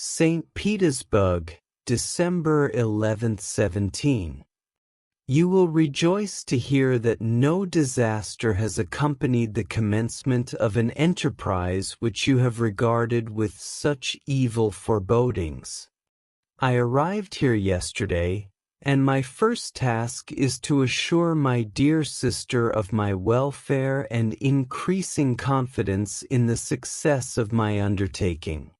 St. Petersburg, December 11th, 17. You will rejoice to hear that no disaster has accompanied the commencement of an enterprise which you have regarded with such evil forebodings. I arrived here yesterday, and my first task is to assure my dear sister of my welfare and increasing confidence in the success of my undertaking.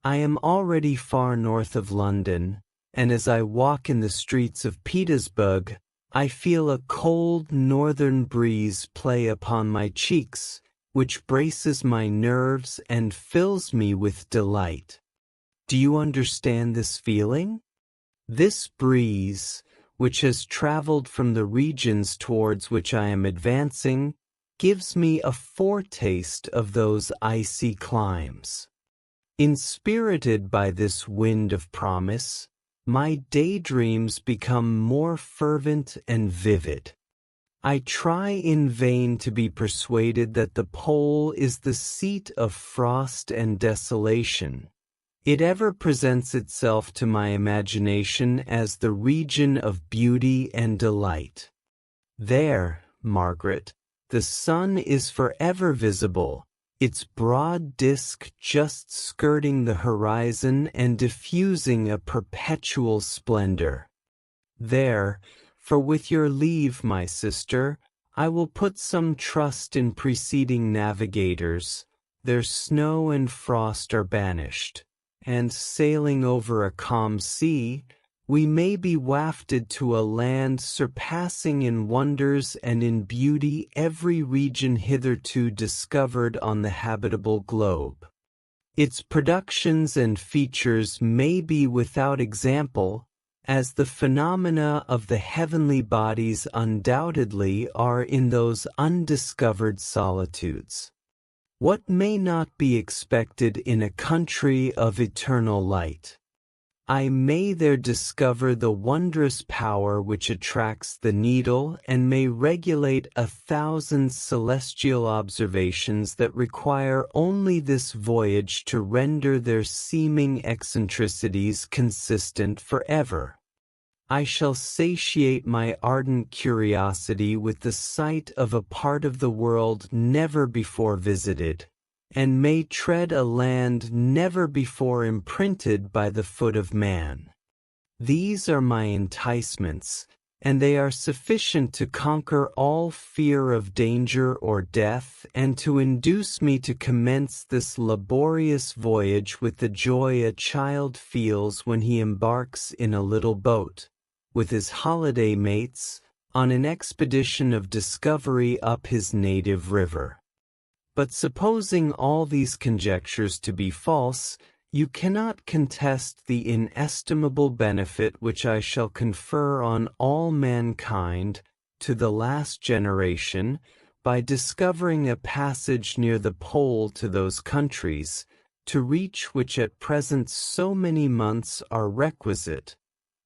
I am already far north of London, and as I walk in the streets of Petersburg, I feel a cold northern breeze play upon my cheeks, which braces my nerves and fills me with delight. Do you understand this feeling? This breeze, which has traveled from the regions towards which I am advancing, gives me a foretaste of those icy climes. Inspirited by this wind of promise, my daydreams become more fervent and vivid. I try in vain to be persuaded that the pole is the seat of frost and desolation. It ever presents itself to my imagination as the region of beauty and delight. There, Margaret, the sun is forever visible, its broad disk just skirting the horizon and diffusing a perpetual splendor. There, for with your leave, my sister, I will put some trust in preceding navigators. Their snow and frost are banished, and sailing over a calm sea, we may be wafted to a land surpassing in wonders and in beauty every region hitherto discovered on the habitable globe. Its productions and features may be without example, as the phenomena of the heavenly bodies undoubtedly are in those undiscovered solitudes. What may not be expected in a country of eternal light? I may there discover the wondrous power which attracts the needle and may regulate 1,000 celestial observations that require only this voyage to render their seeming eccentricities consistent forever. I shall satiate my ardent curiosity with the sight of a part of the world never before visited, and may tread a land never before imprinted by the foot of man. These are my enticements, and they are sufficient to conquer all fear of danger or death and to induce me to commence this laborious voyage with the joy a child feels when he embarks in a little boat, with his holiday mates, on an expedition of discovery up his native river. But supposing all these conjectures to be false, you cannot contest the inestimable benefit which I shall confer on all mankind, to the last generation, by discovering a passage near the pole to those countries, to reach which at present so many months are requisite,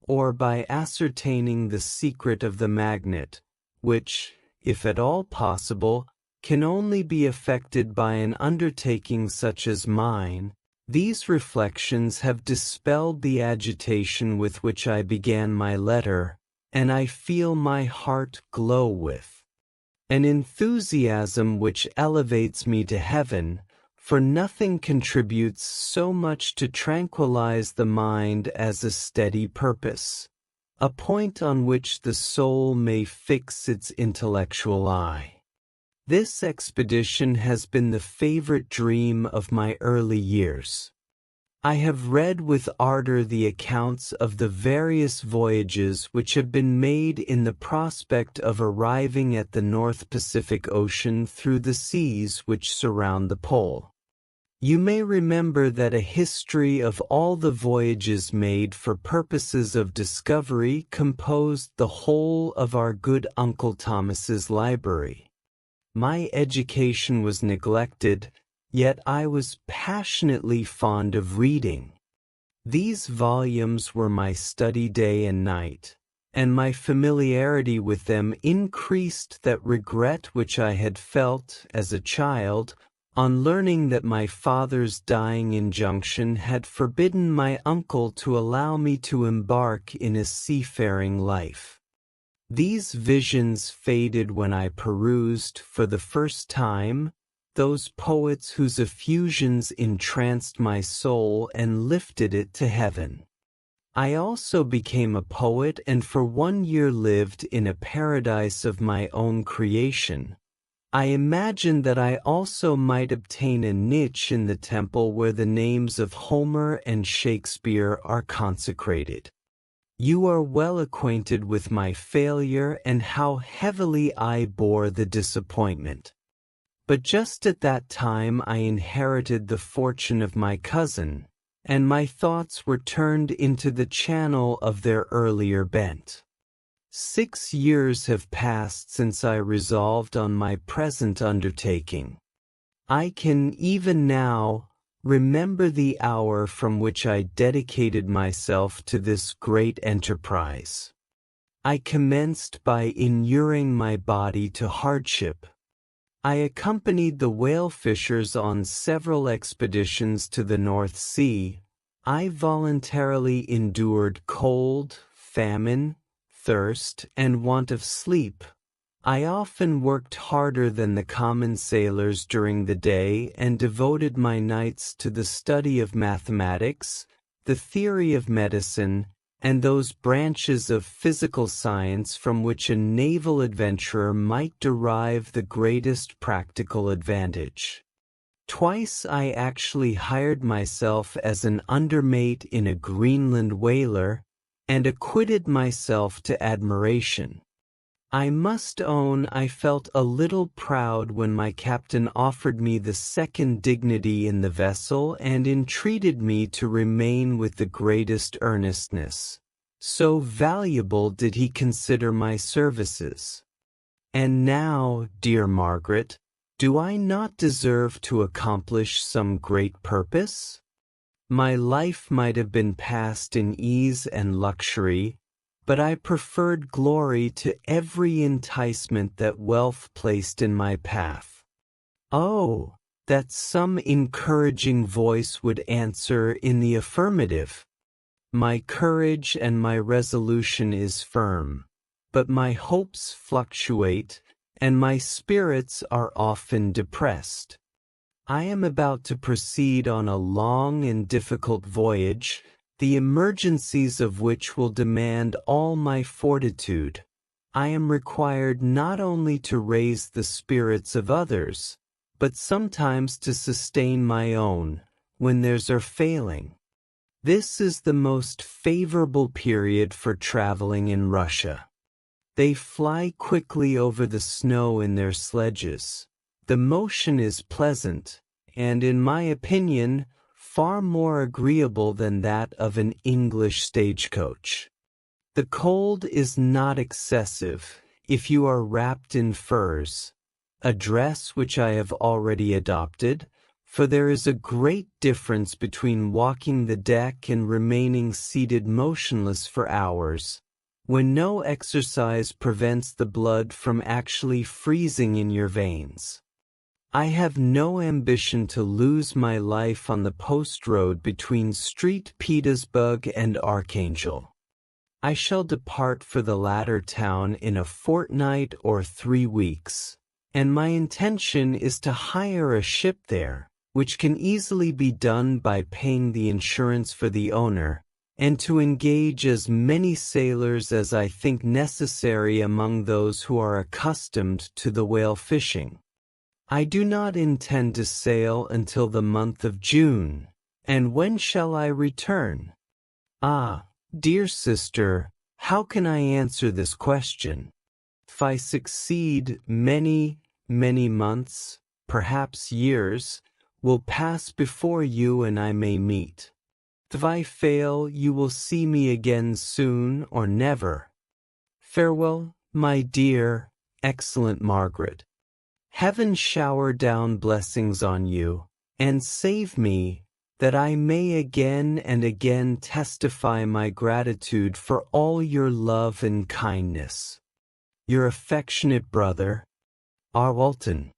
or by ascertaining the secret of the magnet, which, if at all possible, can only be effected by an undertaking such as mine. These reflections have dispelled the agitation with which I began my letter, and I feel my heart glow with an enthusiasm which elevates me to heaven, for nothing contributes so much to tranquilize the mind as a steady purpose, a point on which the soul may fix its intellectual eye. This expedition has been the favorite dream of my early years. I have read with ardor the accounts of the various voyages which have been made in the prospect of arriving at the North Pacific Ocean through the seas which surround the pole. You may remember that a history of all the voyages made for purposes of discovery composed the whole of our good Uncle Thomas's library. My education was neglected, yet I was passionately fond of reading. These volumes were my study day and night, and my familiarity with them increased that regret which I had felt, as a child, On learning that my father's dying injunction had forbidden my uncle to allow me to embark in a seafaring life. These visions faded when I perused, for the first time, those poets whose effusions entranced my soul and lifted it to heaven. I also became a poet and for 1 year lived in a paradise of my own creation. I imagined that I also might obtain a niche in the temple where the names of Homer and Shakespeare are consecrated. You are well acquainted with my failure and how heavily I bore the disappointment. But just at that time I inherited the fortune of my cousin, and my thoughts were turned into the channel of their earlier bent. 6 years have passed since I resolved on my present undertaking. I can even now remember the hour from which I dedicated myself to this great enterprise. I commenced by inuring my body to hardship. I accompanied the whale fishers on several expeditions to the North Sea. I voluntarily endured cold, famine, thirst, and want of sleep. I often worked harder than the common sailors during the day and devoted my nights to the study of mathematics, the theory of medicine, and those branches of physical science from which a naval adventurer might derive the greatest practical advantage. Twice I actually hired myself as an undermate in a Greenland whaler, and acquitted myself to admiration. I must own I felt a little proud when my captain offered me the second dignity in the vessel and entreated me to remain with the greatest earnestness. So valuable did he consider my services. And now, dear Margaret, do I not deserve to accomplish some great purpose? My life might have been passed in ease and luxury, but I preferred glory to every enticement that wealth placed in my path. Oh, that some encouraging voice would answer in the affirmative. My courage and my resolution is firm, but my hopes fluctuate, and my spirits are often depressed. I am about to proceed on a long and difficult voyage, the emergencies of which will demand all my fortitude. I am required not only to raise the spirits of others, but sometimes to sustain my own, when theirs are failing. This is the most favorable period for traveling in Russia. They fly quickly over the snow in their sledges. The motion is pleasant, and in my opinion, far more agreeable than that of an English stagecoach. The cold is not excessive if you are wrapped in furs, a dress which I have already adopted, for there is a great difference between walking the deck and remaining seated motionless for hours, when no exercise prevents the blood from actually freezing in your veins. I have no ambition to lose my life on the post road between St. Petersburg and Archangel. I shall depart for the latter town in a fortnight or 3 weeks, and my intention is to hire a ship there, which can easily be done by paying the insurance for the owner, and to engage as many sailors as I think necessary among those who are accustomed to the whale fishing. I do not intend to sail until the month of June, and when shall I return? Ah, dear sister, how can I answer this question? If I succeed, many months, perhaps years, will pass before you and I may meet. If I fail, you will see me again soon or never. Farewell, my dear, excellent Margaret. Heaven shower down blessings on you, and save me, that I may again and again testify my gratitude for all your love and kindness. Your affectionate brother, R. Walton.